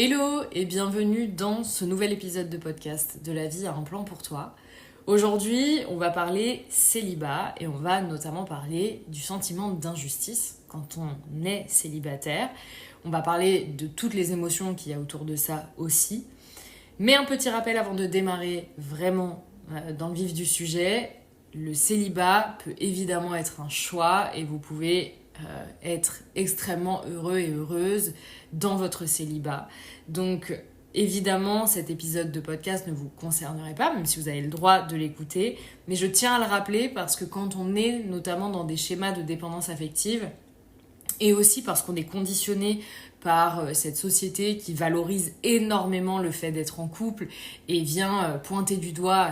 Hello et bienvenue dans ce nouvel épisode de podcast de La vie a un plan pour toi. Aujourd'hui, on va parler célibat et on va notamment parler du sentiment d'injustice quand on est célibataire. On va parler de toutes les émotions qu'il y a autour de ça aussi. Mais un petit rappel avant de démarrer vraiment dans le vif du sujet, le célibat peut évidemment être un choix et vous pouvez être extrêmement heureux et heureuse dans votre célibat. Donc évidemment, cet épisode de podcast ne vous concernerait pas, même si vous avez le droit de l'écouter, mais je tiens à le rappeler parce que quand on est notamment dans des schémas de dépendance affective, et aussi parce qu'on est conditionné par cette société qui valorise énormément le fait d'être en couple et vient pointer du doigt,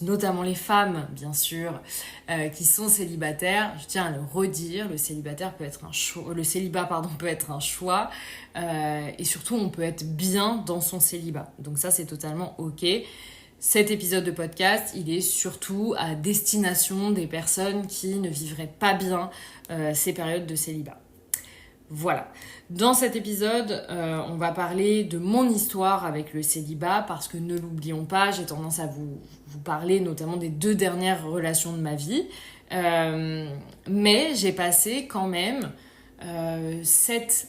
notamment les femmes, bien sûr, qui sont célibataires. Je tiens à le redire, le célibat peut être un choix, et surtout on peut être bien dans son célibat. Donc ça, c'est totalement ok. Cet épisode de podcast, il est surtout à destination des personnes qui ne vivraient pas bien ces périodes de célibat. Voilà. Dans cet épisode, on va parler de mon histoire avec le célibat parce que ne l'oublions pas, j'ai tendance à vous parler notamment des 2 dernières relations de ma vie. Mais j'ai passé quand même 7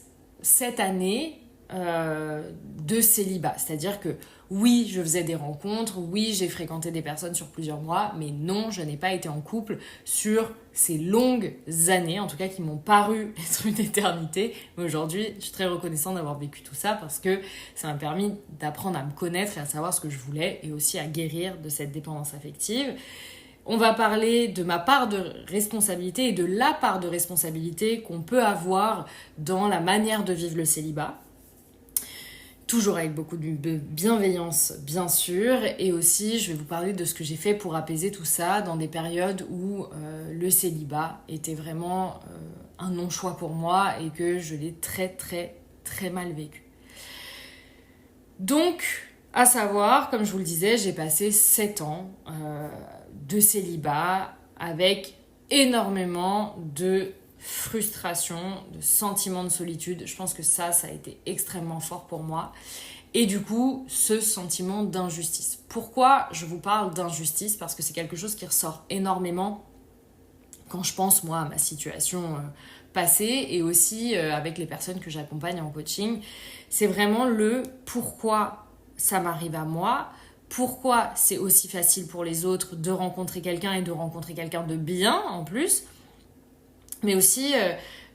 années de célibat. C'est-à-dire que oui, je faisais des rencontres, oui, j'ai fréquenté des personnes sur plusieurs mois, mais non, je n'ai pas été en couple sur ces longues années, en tout cas qui m'ont paru être une éternité. Mais aujourd'hui, je suis très reconnaissante d'avoir vécu tout ça parce que ça m'a permis d'apprendre à me connaître et à savoir ce que je voulais et aussi à guérir de cette dépendance affective. On va parler de ma part de responsabilité et de la part de responsabilité qu'on peut avoir dans la manière de vivre le célibat. Toujours avec beaucoup de bienveillance, bien sûr. Et aussi, je vais vous parler de ce que j'ai fait pour apaiser tout ça dans des périodes où le célibat était vraiment un non-choix pour moi et que je l'ai très, très, très mal vécu. Donc, à savoir, comme je vous le disais, j'ai passé 7 ans de célibat avec énormément de frustration, de sentiment de solitude. Je pense que ça a été extrêmement fort pour moi. Et du coup, ce sentiment d'injustice. Pourquoi je vous parle d'injustice ? Parce que c'est quelque chose qui ressort énormément quand je pense, moi, à ma situation passée et aussi avec les personnes que j'accompagne en coaching. C'est vraiment le pourquoi ça m'arrive à moi, pourquoi c'est aussi facile pour les autres de rencontrer quelqu'un et de rencontrer quelqu'un de bien en plus. Mais aussi,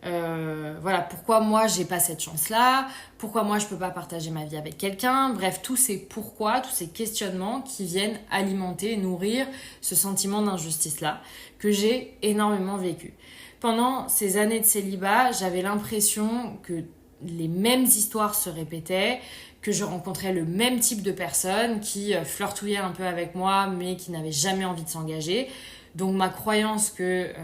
voilà, pourquoi moi j'ai pas cette chance-là, pourquoi moi je peux pas partager ma vie avec quelqu'un. Bref, tous ces pourquoi, tous ces questionnements qui viennent alimenter, nourrir ce sentiment d'injustice-là que j'ai énormément vécu. Pendant ces années de célibat, j'avais l'impression que les mêmes histoires se répétaient, que je rencontrais le même type de personnes qui flirtouillaient un peu avec moi, mais qui n'avaient jamais envie de s'engager. Donc ma croyance que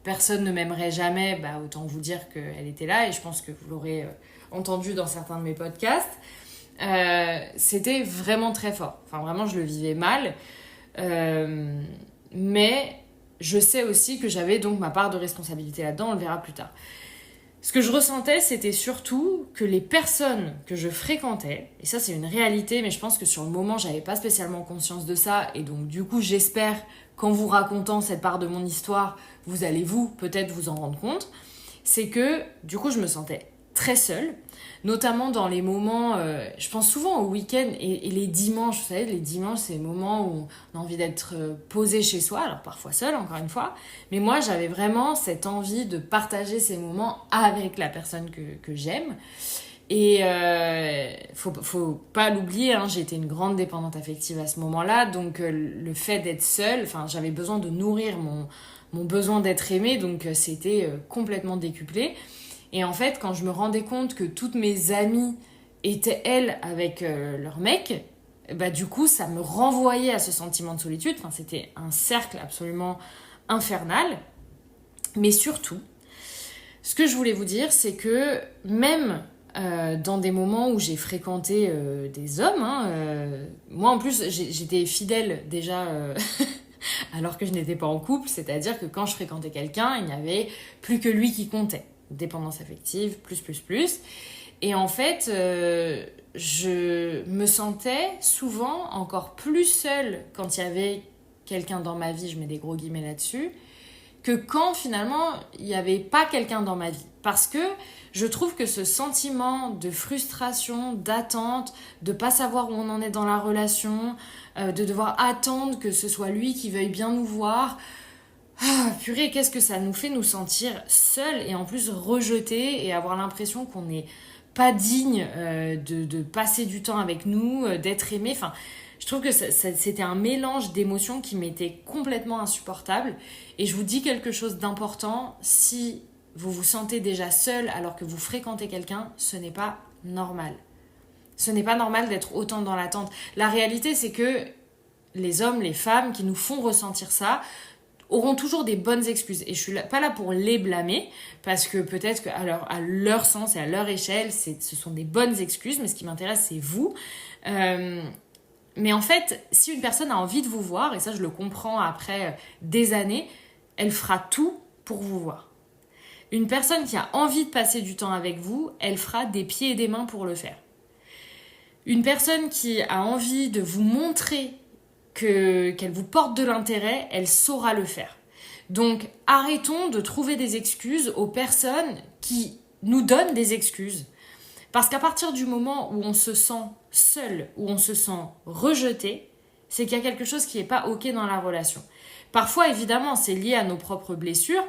personne ne m'aimerait jamais, autant vous dire qu'elle était là, et je pense que vous l'aurez entendu dans certains de mes podcasts. C'était vraiment très fort. Enfin, vraiment, je le vivais mal. Mais je sais aussi que j'avais donc ma part de responsabilité là-dedans, on le verra plus tard. Ce que je ressentais, c'était surtout que les personnes que je fréquentais, et ça c'est une réalité, mais je pense que sur le moment, j'avais pas spécialement conscience de ça, et donc du coup, j'espère qu'en vous racontant cette part de mon histoire, vous allez peut-être vous en rendre compte, c'est que du coup, je me sentais très seule, notamment dans les moments, je pense souvent au week-end et les dimanches, vous savez, les dimanches, c'est les moments où on a envie d'être posé chez soi, alors parfois seul, encore une fois, mais moi, j'avais vraiment cette envie de partager ces moments avec la personne que j'aime. Et faut pas l'oublier, hein, j'étais une grande dépendante affective à ce moment-là, donc le fait d'être seule, j'avais besoin de nourrir mon besoin d'être aimée, donc c'était complètement décuplé. Et en fait, quand je me rendais compte que toutes mes amies étaient, elles, avec leur mec, du coup, ça me renvoyait à ce sentiment de solitude. C'était un cercle absolument infernal. Mais surtout, ce que je voulais vous dire, c'est que même dans des moments où j'ai fréquenté des hommes, moi, en plus, j'étais fidèle déjà... alors que je n'étais pas en couple, c'est-à-dire que quand je fréquentais quelqu'un, il n'y avait plus que lui qui comptait. Dépendance affective, plus. Et en fait, je me sentais souvent encore plus seule quand il y avait quelqu'un dans ma vie, je mets des gros guillemets là-dessus, que quand finalement il n'y avait pas quelqu'un dans ma vie. Parce que je trouve que ce sentiment de frustration, d'attente, de ne pas savoir où on en est dans la relation, de devoir attendre que ce soit lui qui veuille bien nous voir, purée, qu'est-ce que ça nous fait nous sentir seuls et en plus rejetés et avoir l'impression qu'on n'est pas digne de passer du temps avec nous, d'être aimé. Enfin, je trouve que c'était un mélange d'émotions qui m'était complètement insupportable. Et je vous dis quelque chose d'important, si vous vous sentez déjà seul alors que vous fréquentez quelqu'un, ce n'est pas normal. Ce n'est pas normal d'être autant dans l'attente. La réalité, c'est que les hommes, les femmes qui nous font ressentir ça auront toujours des bonnes excuses. Et je suis pas là pour les blâmer, parce que peut-être qu'à leur sens et à leur échelle, ce sont des bonnes excuses, mais ce qui m'intéresse, c'est vous. Mais en fait, si une personne a envie de vous voir, et ça je le comprends après des années, elle fera tout pour vous voir. Une personne qui a envie de passer du temps avec vous, elle fera des pieds et des mains pour le faire. Une personne qui a envie de vous montrer qu'elle vous porte de l'intérêt, elle saura le faire. Donc arrêtons de trouver des excuses aux personnes qui nous donnent des excuses. Parce qu'à partir du moment où on se sent seul, où on se sent rejeté, c'est qu'il y a quelque chose qui n'est pas OK dans la relation. Parfois, évidemment, c'est lié à nos propres blessures,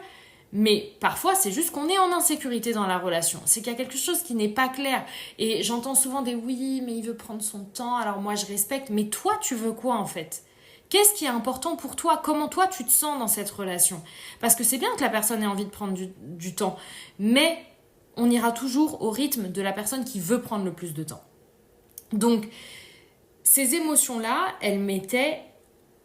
mais parfois, c'est juste qu'on est en insécurité dans la relation. C'est qu'il y a quelque chose qui n'est pas clair. Et j'entends souvent des « oui, mais il veut prendre son temps, alors moi je respecte ». Mais toi, tu veux quoi en fait ? Qu'est-ce qui est important pour toi ? Comment toi, tu te sens dans cette relation ? Parce que c'est bien que la personne ait envie de prendre du temps, mais on ira toujours au rythme de la personne qui veut prendre le plus de temps. Donc, ces émotions-là, elles m'étaient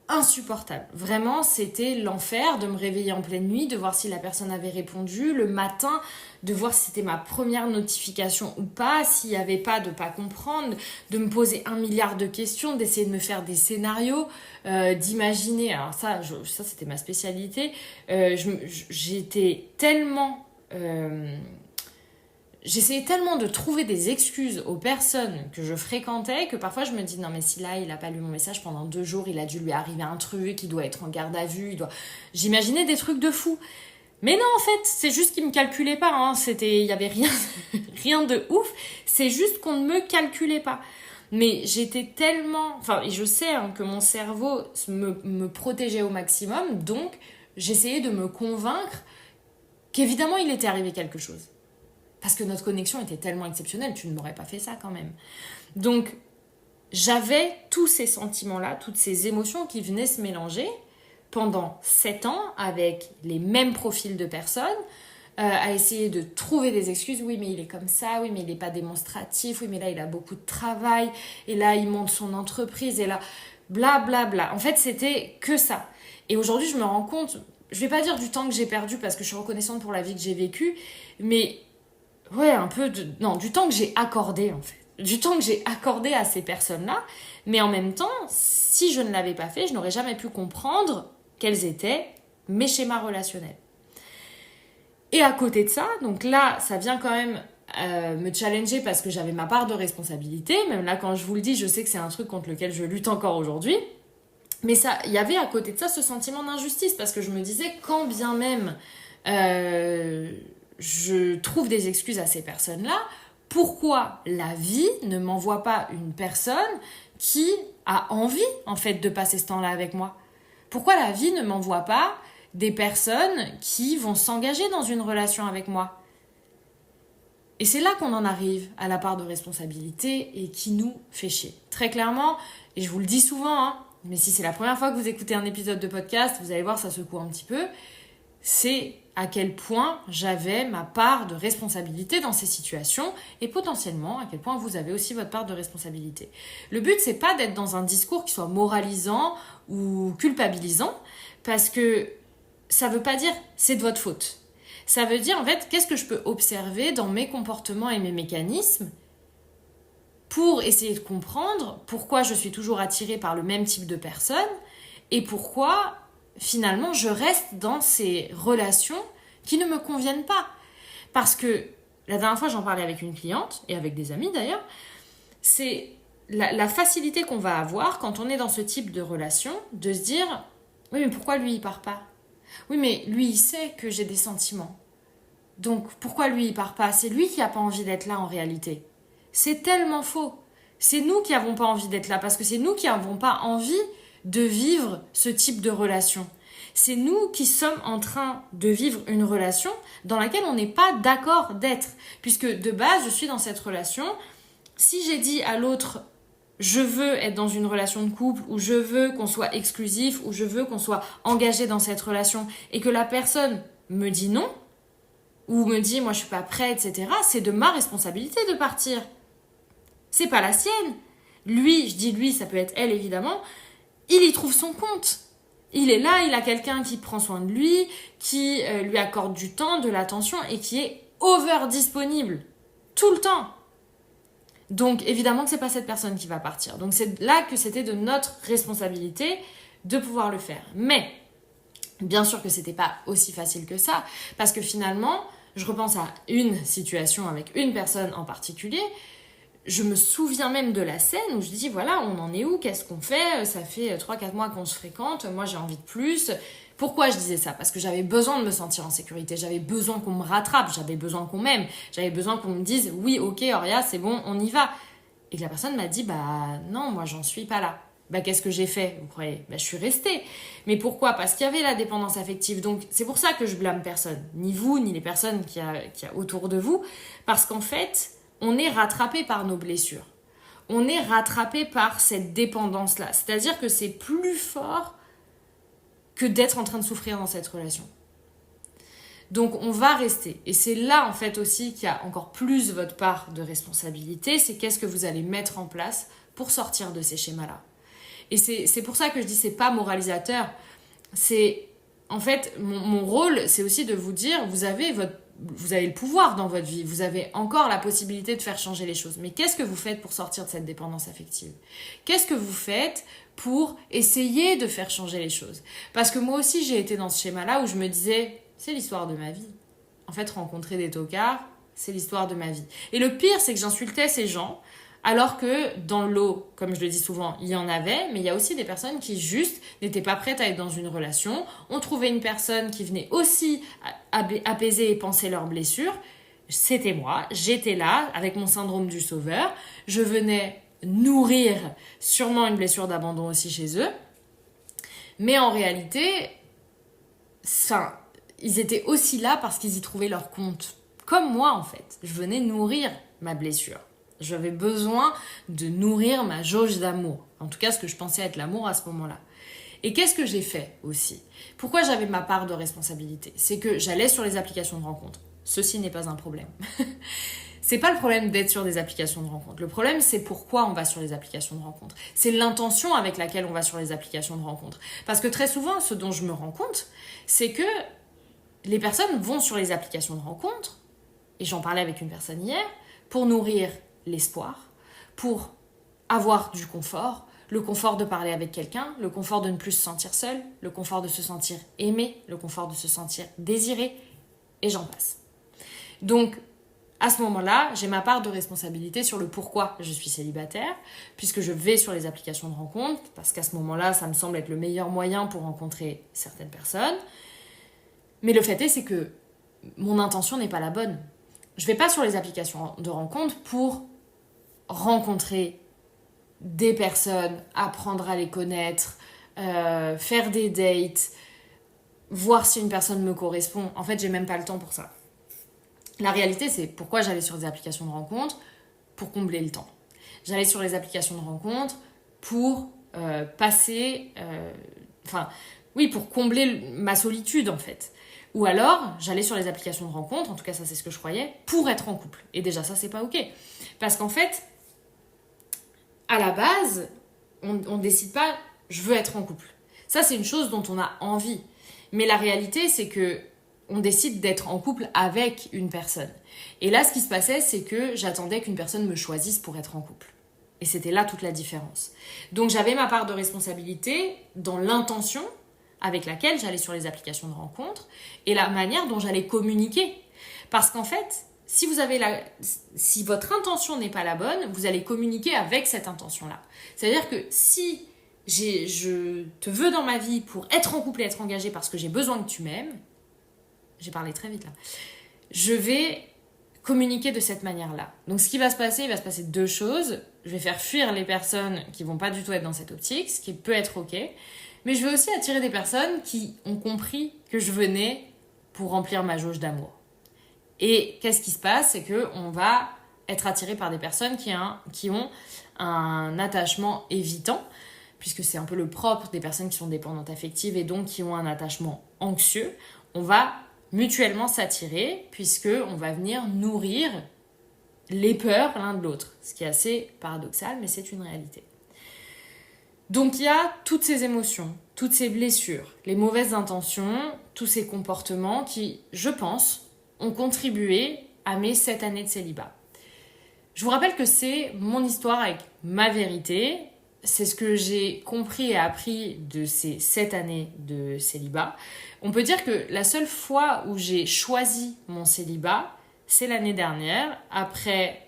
insupportables. Vraiment, c'était l'enfer de me réveiller en pleine nuit, de voir si la personne avait répondu, le matin, de voir si c'était ma première notification ou pas, s'il n'y avait pas, de ne pas comprendre, de me poser 1 milliard de questions, d'essayer de me faire des scénarios, d'imaginer. Alors ça c'était ma spécialité. J'étais tellement... J'essayais tellement de trouver des excuses aux personnes que je fréquentais que parfois je me dis non mais si là il n'a pas lu mon message pendant 2 jours, il a dû lui arriver un truc, il doit être en garde à vue, J'imaginais des trucs de fou. Mais non en fait, c'est juste qu'il me calculait pas, hein. Il y avait rien de ouf, c'est juste qu'on ne me calculait pas. Mais j'étais tellement... Enfin, et je sais que mon cerveau me protégeait au maximum, donc j'essayais de me convaincre qu'évidemment il était arrivé quelque chose. Parce que notre connexion était tellement exceptionnelle, tu ne m'aurais pas fait ça quand même. Donc, j'avais tous ces sentiments-là, toutes ces émotions qui venaient se mélanger pendant 7 ans avec les mêmes profils de personnes, à essayer de trouver des excuses. Oui, mais il est comme ça, oui, mais il n'est pas démonstratif, oui, mais là, il a beaucoup de travail, et là, il monte son entreprise, et là, blablabla. Bla, bla. En fait, c'était que ça. Et aujourd'hui, je me rends compte, je vais pas dire du temps que j'ai perdu, parce que je suis reconnaissante pour la vie que j'ai vécue, mais... ouais, du temps que j'ai accordé en fait. Du temps que j'ai accordé à ces personnes-là. Mais en même temps, si je ne l'avais pas fait, je n'aurais jamais pu comprendre quels étaient mes schémas relationnels. Et à côté de ça, donc là, ça vient quand même me challenger parce que j'avais ma part de responsabilité. Même là, quand je vous le dis, je sais que c'est un truc contre lequel je lutte encore aujourd'hui. Mais ça, il y avait à côté de ça ce sentiment d'injustice parce que je me disais, quand bien même... je trouve des excuses à ces personnes-là, pourquoi la vie ne m'envoie pas une personne qui a envie, en fait, de passer ce temps-là avec moi ? Pourquoi la vie ne m'envoie pas des personnes qui vont s'engager dans une relation avec moi ? Et c'est là qu'on en arrive à la part de responsabilité et qui nous fait chier. Très clairement, et je vous le dis souvent, mais si c'est la première fois que vous écoutez un épisode de podcast, vous allez voir, ça secoue un petit peu, c'est à quel point j'avais ma part de responsabilité dans ces situations et potentiellement à quel point vous avez aussi votre part de responsabilité. Le but, c'est pas d'être dans un discours qui soit moralisant ou culpabilisant parce que ça veut pas dire c'est de votre faute. Ça veut dire en fait qu'est-ce que je peux observer dans mes comportements et mes mécanismes pour essayer de comprendre pourquoi je suis toujours attirée par le même type de personne et pourquoi finalement, je reste dans ces relations qui ne me conviennent pas. Parce que La dernière fois, j'en parlais avec une cliente, et avec des amis d'ailleurs, c'est la facilité qu'on va avoir quand on est dans ce type de relation, de se dire « Oui, mais pourquoi lui, il part pas ? Oui, mais lui, il sait que j'ai des sentiments. Donc, pourquoi lui, il part pas ? C'est lui qui n'a pas envie d'être là en réalité. » C'est tellement faux. C'est nous qui n'avons pas envie d'être là, parce que c'est nous qui n'avons pas envie de vivre ce type de relation. C'est nous qui sommes en train de vivre une relation dans laquelle on n'est pas d'accord d'être. Puisque de base, je suis dans cette relation. Si j'ai dit à l'autre, je veux être dans une relation de couple, ou je veux qu'on soit exclusif, ou je veux qu'on soit engagé dans cette relation, et que la personne me dit non, ou me dit, moi je suis pas prête, etc., c'est de ma responsabilité de partir. C'est pas la sienne. Lui, je dis lui, ça peut être elle évidemment, il y trouve son compte. Il est là, il a quelqu'un qui prend soin de lui, qui lui accorde du temps, de l'attention et qui est over disponible tout le temps. Donc évidemment que c'est pas cette personne qui va partir. Donc c'est là que c'était de notre responsabilité de pouvoir le faire. Mais bien sûr que c'était pas aussi facile que ça, parce que finalement, je repense à une situation avec une personne en particulier. Je me souviens même de la scène où je dis voilà, on en est où, qu'est-ce qu'on fait, ça fait 3-4 mois qu'on se fréquente, moi j'ai envie de plus. Pourquoi je disais ça ? Parce que j'avais besoin de me sentir en sécurité, j'avais besoin qu'on me rattrape, j'avais besoin qu'on m'aime, j'avais besoin qu'on me dise oui, ok Auria, c'est bon, on y va. Et que la personne m'a dit bah non, moi j'en suis pas là. Bah qu'est-ce que j'ai fait, vous croyez ? Bah je suis restée. Mais pourquoi ? Parce qu'il y avait la dépendance affective. Donc c'est pour ça que je blâme personne, ni vous, ni les personnes qu'il y a autour de vous, parce qu'en fait, on est rattrapé par nos blessures. On est rattrapé par cette dépendance-là. C'est-à-dire que c'est plus fort que d'être en train de souffrir dans cette relation. Donc on va rester. Et c'est là en fait aussi qu'il y a encore plus votre part de responsabilité. C'est qu'est-ce que vous allez mettre en place pour sortir de ces schémas-là. Et c'est pour ça que je dis c'est pas moralisateur. C'est en fait mon rôle, c'est aussi de vous dire vous avez le pouvoir dans votre vie, vous avez encore la possibilité de faire changer les choses. Mais qu'est-ce que vous faites pour sortir de cette dépendance affective ? Qu'est-ce que vous faites pour essayer de faire changer les choses ? Parce que moi aussi, j'ai été dans ce schéma-là où je me disais, c'est l'histoire de ma vie. En fait, rencontrer des tocards, c'est l'histoire de ma vie. Et le pire, c'est que j'insultais ces gens, alors que dans le lot, comme je le dis souvent, il y en avait, mais il y a aussi des personnes qui juste n'étaient pas prêtes à être dans une relation, ont trouvé une personne qui venait aussi apaiser et panser leurs blessures. C'était moi, j'étais là avec mon syndrome du sauveur, je venais nourrir sûrement une blessure d'abandon aussi chez eux, mais en réalité, ils étaient aussi là parce qu'ils y trouvaient leur compte. Comme moi en fait, je venais nourrir ma blessure. J'avais besoin de nourrir ma jauge d'amour. En tout cas, ce que je pensais être l'amour à ce moment-là. Et qu'est-ce que j'ai fait aussi ? Pourquoi j'avais ma part de responsabilité ? C'est que j'allais sur les applications de rencontres. Ceci n'est pas un problème. C'est pas le problème d'être sur des applications de rencontres. Le problème, c'est pourquoi on va sur les applications de rencontres. C'est l'intention avec laquelle on va sur les applications de rencontres. Parce que très souvent, ce dont je me rends compte, c'est que les personnes vont sur les applications de rencontres, et j'en parlais avec une personne hier, pour nourrir l'espoir, pour avoir du confort, le confort de parler avec quelqu'un, le confort de ne plus se sentir seul, le confort de se sentir aimé, le confort de se sentir désiré, et j'en passe. Donc, à ce moment-là, j'ai ma part de responsabilité sur le pourquoi je suis célibataire, puisque je vais sur les applications de rencontres, parce qu'à ce moment-là, ça me semble être le meilleur moyen pour rencontrer certaines personnes. Mais le fait est, c'est que mon intention n'est pas la bonne. Je vais pas sur les applications de rencontres pour rencontrer des personnes, apprendre à les connaître, faire des dates, voir si une personne me correspond. En fait, j'ai même pas le temps pour ça. La réalité, c'est pourquoi j'allais sur des applications de rencontres, pour combler le temps. J'allais sur les applications de rencontres pour pour combler ma solitude en fait. Ou alors, j'allais sur les applications de rencontres, en tout cas ça c'est ce que je croyais, pour être en couple. Et déjà ça c'est pas ok. Parce qu'en fait, à la base, on décide pas je veux être en couple. Ça c'est une chose dont on a envie. Mais la réalité c'est que on décide d'être en couple avec une personne. Et là ce qui se passait c'est que j'attendais qu'une personne me choisisse pour être en couple. Et c'était là toute la différence. Donc j'avais ma part de responsabilité dans l'intention avec laquelle j'allais sur les applications de rencontres et la manière dont j'allais communiquer. Parce qu'en fait, si votre intention n'est pas la bonne, vous allez communiquer avec cette intention-là. C'est-à-dire que si je te veux dans ma vie pour être en couple et être engagée parce que j'ai besoin que tu m'aimes, j'ai parlé très vite là, je vais communiquer de cette manière-là. Donc ce qui va se passer, il va se passer deux choses. Je vais faire fuir les personnes qui vont pas du tout être dans cette optique, ce qui peut être ok, mais je vais aussi attirer des personnes qui ont compris que je venais pour remplir ma jauge d'amour. Et qu'est-ce qui se passe? C'est qu'on va être attiré par des personnes qui ont un attachement évitant, puisque c'est un peu le propre des personnes qui sont dépendantes affectives et donc qui ont un attachement anxieux. On va mutuellement s'attirer, puisqu'on va venir nourrir les peurs l'un de l'autre, ce qui est assez paradoxal, mais c'est une réalité. Donc il y a toutes ces émotions, toutes ces blessures, les mauvaises intentions, tous ces comportements qui, je pense, ont contribué à mes 7 années de célibat. Je vous rappelle que c'est mon histoire avec ma vérité, c'est ce que j'ai compris et appris de ces 7 années de célibat. On peut dire que la seule fois où j'ai choisi mon célibat, c'est l'année dernière, après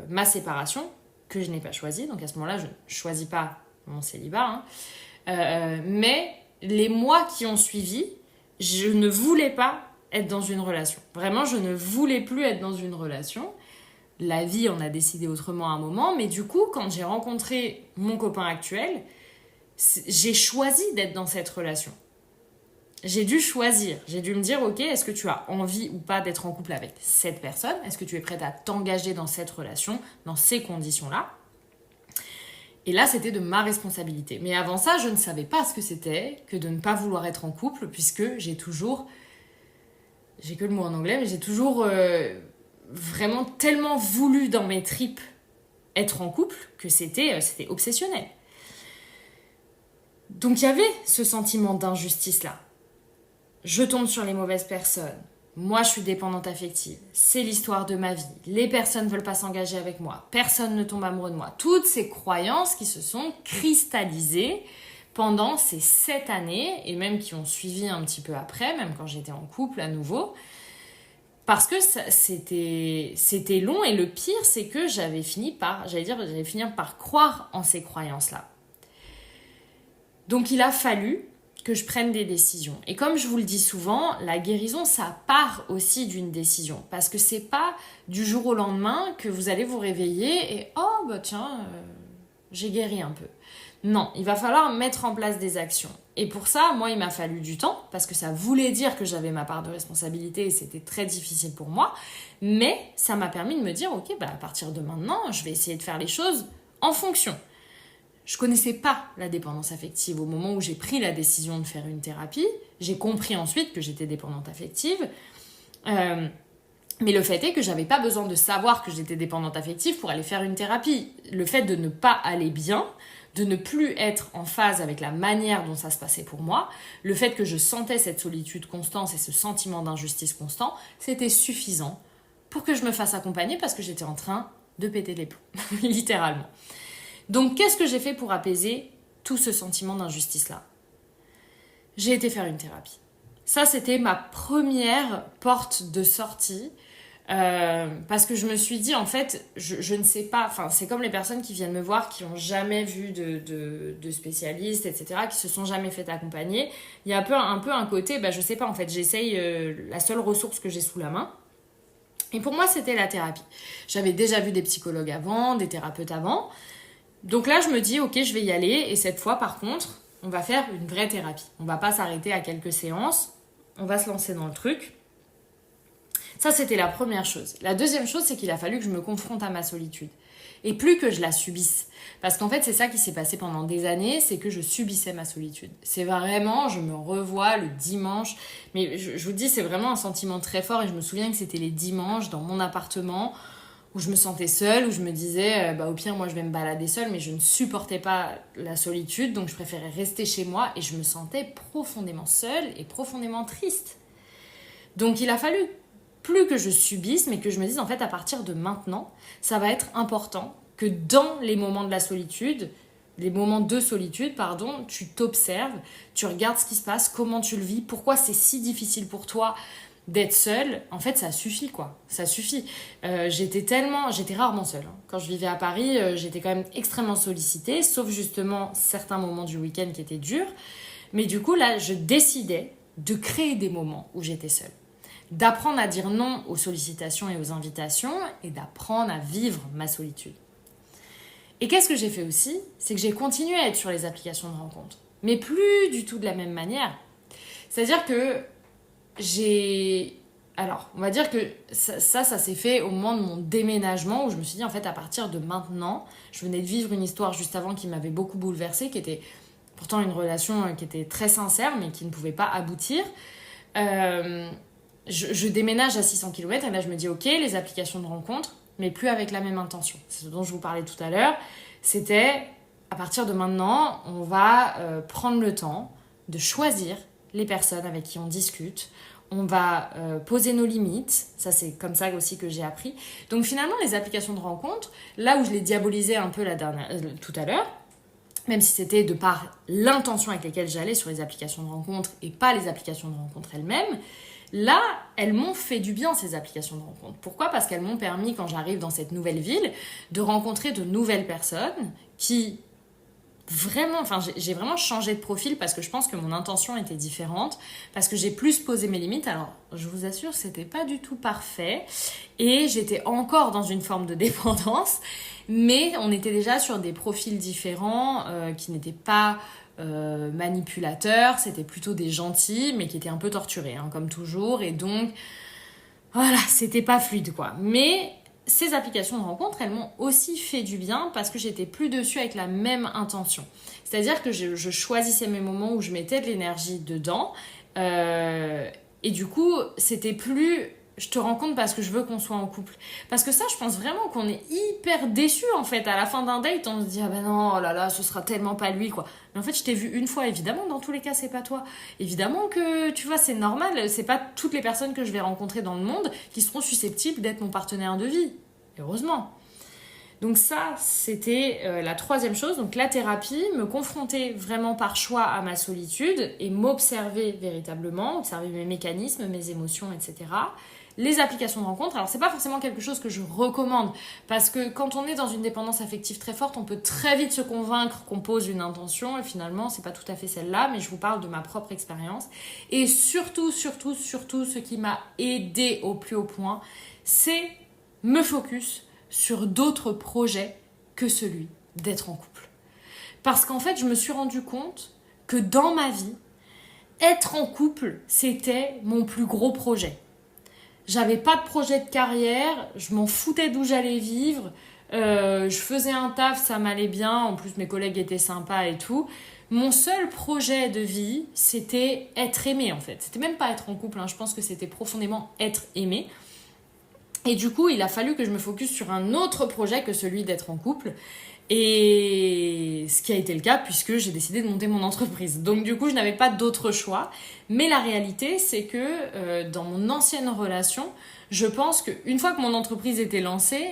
ma séparation, que je n'ai pas choisie. Donc à ce moment-là, je ne choisis pas mon célibat. Mais les mois qui ont suivi, je ne voulais pas être dans une relation. Vraiment, je ne voulais plus être dans une relation. La vie en a décidé autrement à un moment, mais du coup, quand j'ai rencontré mon copain actuel, j'ai choisi d'être dans cette relation. J'ai dû choisir, j'ai dû me dire, ok, est-ce que tu as envie ou pas d'être en couple avec cette personne? Est-ce que tu es prête à t'engager dans cette relation, dans ces conditions-là? Et là, c'était de ma responsabilité. Mais avant ça, je ne savais pas ce que c'était que de ne pas vouloir être en couple, puisque j'ai que le mot en anglais, mais j'ai toujours vraiment tellement voulu dans mes tripes être en couple que c'était obsessionnel. Donc il y avait ce sentiment d'injustice-là. Je tombe sur les mauvaises personnes. Moi, je suis dépendante affective. C'est l'histoire de ma vie. Les personnes ne veulent pas s'engager avec moi. Personne ne tombe amoureux de moi. Toutes ces croyances qui se sont cristallisées pendant ces 7 années et même qui ont suivi un petit peu après, même quand j'étais en couple à nouveau. Parce que c'était long et le pire, c'est que j'allais finir par croire en ces croyances-là. Donc il a fallu que je prenne des décisions. Et comme je vous le dis souvent, la guérison, ça part aussi d'une décision. Parce que c'est pas du jour au lendemain que vous allez vous réveiller et « Oh, bah tiens, j'ai guéri un peu ». Non, il va falloir mettre en place des actions. Et pour ça, moi, il m'a fallu du temps, parce que ça voulait dire que j'avais ma part de responsabilité et c'était très difficile pour moi. Mais ça m'a permis de me dire « Ok, bah à partir de maintenant, je vais essayer de faire les choses en fonction ». Je connaissais pas la dépendance affective au moment où j'ai pris la décision de faire une thérapie. J'ai compris ensuite que j'étais dépendante affective. Mais le fait est que j'avais pas besoin de savoir que j'étais dépendante affective pour aller faire une thérapie. Le fait de ne pas aller bien, de ne plus être en phase avec la manière dont ça se passait pour moi, le fait que je sentais cette solitude constante et ce sentiment d'injustice constant, c'était suffisant pour que je me fasse accompagner parce que j'étais en train de péter les plombs, littéralement. Donc, qu'est-ce que j'ai fait pour apaiser tout ce sentiment d'injustice-là? J'ai été faire une thérapie. Ça, c'était ma première porte de sortie parce que je me suis dit, en fait, je ne sais pas, enfin, c'est comme les personnes qui viennent me voir, qui n'ont jamais vu de spécialistes, etc., qui se sont jamais fait accompagner. Il y a un peu un côté, je sais pas, en fait, j'essaye la seule ressource que j'ai sous la main. Et pour moi, c'était la thérapie. J'avais déjà vu des psychologues avant, des thérapeutes avant. Donc là, je me dis, ok, je vais y aller. Et cette fois, par contre, on va faire une vraie thérapie. On va pas s'arrêter à quelques séances. On va se lancer dans le truc. Ça, c'était la première chose. La deuxième chose, c'est qu'il a fallu que je me confronte à ma solitude. Et plus que je la subisse. Parce qu'en fait, c'est ça qui s'est passé pendant des années, c'est que je subissais ma solitude. C'est vraiment, je me revois le dimanche. Mais je vous dis, c'est vraiment un sentiment très fort. Et je me souviens que c'était les dimanches dans mon appartement où je me sentais seule, où je me disais, au pire, moi, je vais me balader seule, mais je ne supportais pas la solitude, donc je préférais rester chez moi, et je me sentais profondément seule et profondément triste. Donc, il a fallu plus que je subisse, mais que je me dise, en fait, à partir de maintenant, ça va être important que dans les moments de solitude, tu t'observes, tu regardes ce qui se passe, comment tu le vis, pourquoi c'est si difficile pour toi d'être seule, en fait, ça suffit, quoi. Ça suffit. J'étais rarement seule. Hein. Quand je vivais à Paris, j'étais quand même extrêmement sollicitée, sauf justement certains moments du week-end qui étaient durs. Mais du coup, là, je décidais de créer des moments où j'étais seule. D'apprendre à dire non aux sollicitations et aux invitations et d'apprendre à vivre ma solitude. Et qu'est-ce que j'ai fait aussi? C'est que j'ai continué à être sur les applications de rencontres. Mais plus du tout de la même manière. C'est-à-dire que Alors, on va dire que ça s'est fait au moment de mon déménagement où je me suis dit, en fait, à partir de maintenant, je venais de vivre une histoire juste avant qui m'avait beaucoup bouleversée, qui était pourtant une relation qui était très sincère, mais qui ne pouvait pas aboutir. Je déménage à 600 km et là, je me dis, ok, les applications de rencontres, mais plus avec la même intention. C'est ce dont je vous parlais tout à l'heure. C'était, à partir de maintenant, on va prendre le temps de choisir les personnes avec qui on discute. On va poser nos limites. Ça, c'est comme ça aussi que j'ai appris. Donc finalement, les applications de rencontres, là où je les diabolisais un peu tout à l'heure, même si c'était de par l'intention avec laquelle j'allais sur les applications de rencontres et pas les applications de rencontres elles-mêmes, là, elles m'ont fait du bien, ces applications de rencontres. Pourquoi ? Parce qu'elles m'ont permis, quand j'arrive dans cette nouvelle ville, de rencontrer de nouvelles personnes qui j'ai vraiment changé de profil parce que je pense que mon intention était différente, parce que j'ai plus posé mes limites. Alors, je vous assure, c'était pas du tout parfait et j'étais encore dans une forme de dépendance, mais on était déjà sur des profils différents qui n'étaient pas manipulateurs, c'était plutôt des gentils, mais qui étaient un peu torturés, hein, comme toujours, et donc, voilà, c'était pas fluide, quoi. Mais ces applications de rencontres, elles m'ont aussi fait du bien parce que j'étais plus dessus avec la même intention. C'est-à-dire que je choisissais mes moments où je mettais de l'énergie dedans. Et du coup, c'était plus je te rencontre parce que je veux qu'on soit en couple. Parce que ça, je pense vraiment qu'on est hyper déçus en fait. À la fin d'un date, on se dit ah ben non, oh là là, ce sera tellement pas lui quoi. Mais en fait, je t'ai vu une fois, évidemment, dans tous les cas, c'est pas toi. Évidemment que, tu vois, c'est normal, c'est pas toutes les personnes que je vais rencontrer dans le monde qui seront susceptibles d'être mon partenaire de vie. Heureusement. Donc ça, c'était la troisième chose. Donc la thérapie, me confronter vraiment par choix à ma solitude et m'observer véritablement, observer mes mécanismes, mes émotions, etc. Les applications de rencontres, alors c'est pas forcément quelque chose que je recommande parce que quand on est dans une dépendance affective très forte, on peut très vite se convaincre qu'on pose une intention et finalement c'est pas tout à fait celle-là, mais je vous parle de ma propre expérience. Et surtout, ce qui m'a aidé au plus haut point, c'est me focus sur d'autres projets que celui d'être en couple. Parce qu'en fait, je me suis rendu compte que dans ma vie, être en couple, c'était mon plus gros projet. J'avais pas de projet de carrière, je m'en foutais d'où j'allais vivre, je faisais un taf, ça m'allait bien, en plus mes collègues étaient sympas et tout. Mon seul projet de vie, c'était être aimé en fait. C'était même pas être en couple, hein. Je pense que c'était profondément être aimé. Et du coup, il a fallu que je me focus sur un autre projet que celui d'être en couple. Et ce qui a été le cas puisque j'ai décidé de monter mon entreprise. Donc du coup, je n'avais pas d'autre choix. Mais la réalité, c'est que dans mon ancienne relation, je pense qu'une fois que mon entreprise était lancée,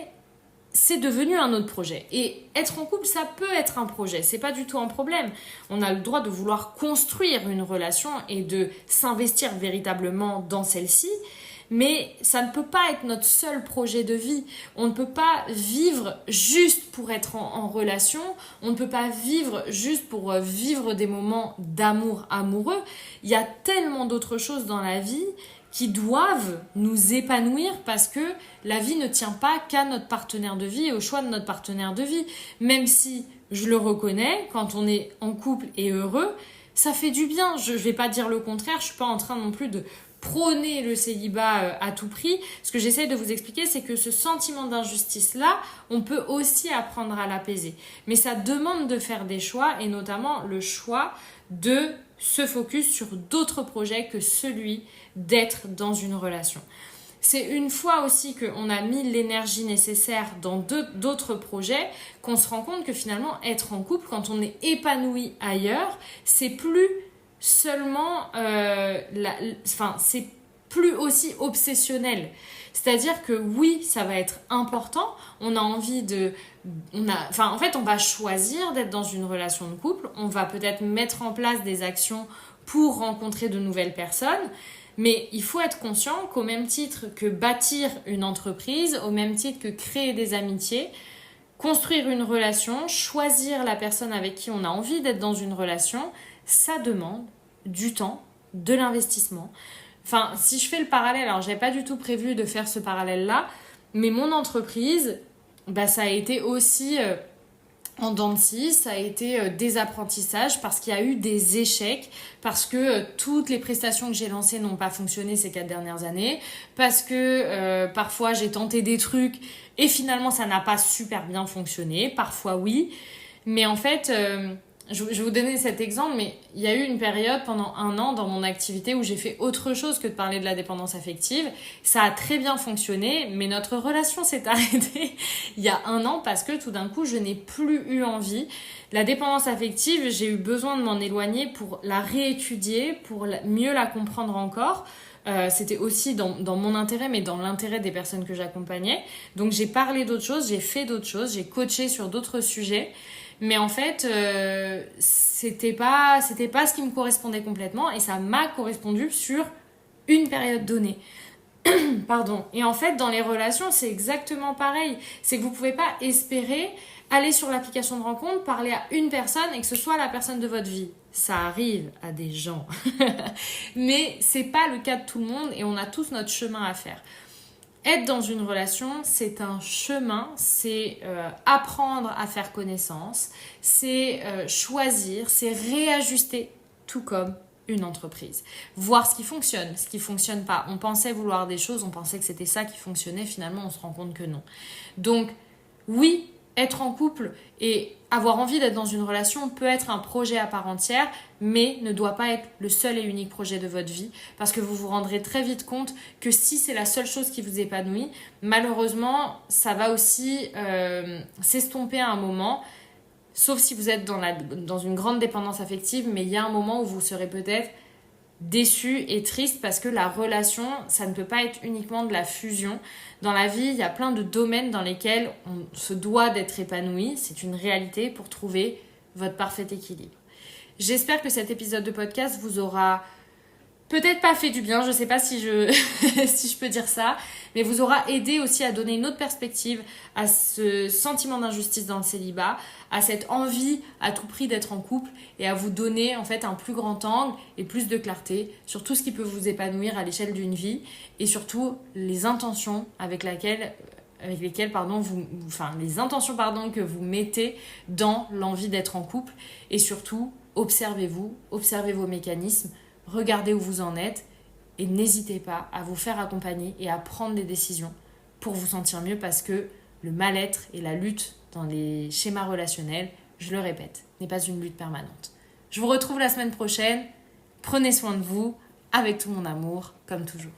c'est devenu un autre projet. Et être en couple, ça peut être un projet. C'est pas du tout un problème. On a le droit de vouloir construire une relation et de s'investir véritablement dans celle-ci. Mais ça ne peut pas être notre seul projet de vie. On ne peut pas vivre juste pour être en relation. On ne peut pas vivre juste pour vivre des moments d'amour amoureux. Il y a tellement d'autres choses dans la vie qui doivent nous épanouir parce que la vie ne tient pas qu'à notre partenaire de vie et au choix de notre partenaire de vie. Même si, je le reconnais, quand on est en couple et heureux, ça fait du bien. Je ne vais pas dire le contraire, je ne suis pas en train non plus de prôner le célibat à tout prix. Ce que j'essaie de vous expliquer, c'est que ce sentiment d'injustice-là, on peut aussi apprendre à l'apaiser. Mais ça demande de faire des choix, et notamment le choix de se focus sur d'autres projets que celui d'être dans une relation. C'est une fois aussi qu'on a mis l'énergie nécessaire dans d'autres projets qu'on se rend compte que finalement, être en couple, quand on est épanoui ailleurs, c'est plus seulement c'est plus aussi obsessionnel. C'est-à-dire que oui, ça va être important, on a envie en fait, on va choisir d'être dans une relation de couple, on va peut-être mettre en place des actions pour rencontrer de nouvelles personnes, Mais il faut être conscient qu'au même titre que bâtir une entreprise, au même titre que créer des amitiés, construire une relation, choisir la personne avec qui on a envie d'être dans une relation, ça demande du temps, de l'investissement. Enfin, si je fais le parallèle, alors j'avais pas du tout prévu de faire ce parallèle-là, mais mon entreprise, ça a été aussi en dents de scie, ça a été des apprentissages parce qu'il y a eu des échecs, parce que toutes les prestations que j'ai lancées n'ont pas fonctionné ces 4 dernières années, parce que parfois j'ai tenté des trucs et finalement ça n'a pas super bien fonctionné, parfois oui, mais en fait... je vais vous donner cet exemple, mais il y a eu une période pendant 1 an dans mon activité où j'ai fait autre chose que de parler de la dépendance affective. Ça a très bien fonctionné, mais notre relation s'est arrêtée il y a 1 an parce que tout d'un coup, je n'ai plus eu envie. La dépendance affective, j'ai eu besoin de m'en éloigner pour la réétudier, pour mieux la comprendre encore. C'était aussi dans mon intérêt, mais dans l'intérêt des personnes que j'accompagnais. Donc j'ai parlé d'autres choses, j'ai fait d'autres choses, j'ai coaché sur d'autres sujets. Mais en fait, c'était pas ce qui me correspondait complètement et ça m'a correspondu sur une période donnée. Pardon. Et en fait, dans les relations, c'est exactement pareil. C'est que vous pouvez pas espérer aller sur l'application de rencontre, parler à une personne et que ce soit la personne de votre vie. Ça arrive à des gens. Mais c'est pas le cas de tout le monde et on a tous notre chemin à faire. Être dans une relation, c'est un chemin, c'est apprendre à faire connaissance, c'est choisir, c'est réajuster, tout comme une entreprise. Voir ce qui fonctionne pas. On pensait vouloir des choses, on pensait que c'était ça qui fonctionnait, finalement on se rend compte que non. Donc oui, être en couple et avoir envie d'être dans une relation peut être un projet à part entière, mais ne doit pas être le seul et unique projet de votre vie, parce que vous vous rendrez très vite compte que si c'est la seule chose qui vous épanouit, malheureusement, ça va aussi s'estomper à un moment, sauf si vous êtes dans une grande dépendance affective, mais il y a un moment où vous serez peut-être déçu et triste parce que la relation, ça ne peut pas être uniquement de la fusion. Dans la vie, il y a plein de domaines dans lesquels on se doit d'être épanoui. C'est une réalité pour trouver votre parfait équilibre. J'espère que cet épisode de podcast vous aura peut-être pas fait du bien, je sais pas si si je peux dire ça, mais vous aura aidé aussi à donner une autre perspective à ce sentiment d'injustice dans le célibat, à cette envie à tout prix d'être en couple et à vous donner en fait un plus grand angle et plus de clarté sur tout ce qui peut vous épanouir à l'échelle d'une vie et surtout les intentions les intentions que vous mettez dans l'envie d'être en couple et surtout observez-vous, observez vos mécanismes. Regardez où vous en êtes et n'hésitez pas à vous faire accompagner et à prendre des décisions pour vous sentir mieux parce que le mal-être et la lutte dans les schémas relationnels, je le répète, n'est pas une lutte permanente. Je vous retrouve la semaine prochaine. Prenez soin de vous avec tout mon amour, comme toujours.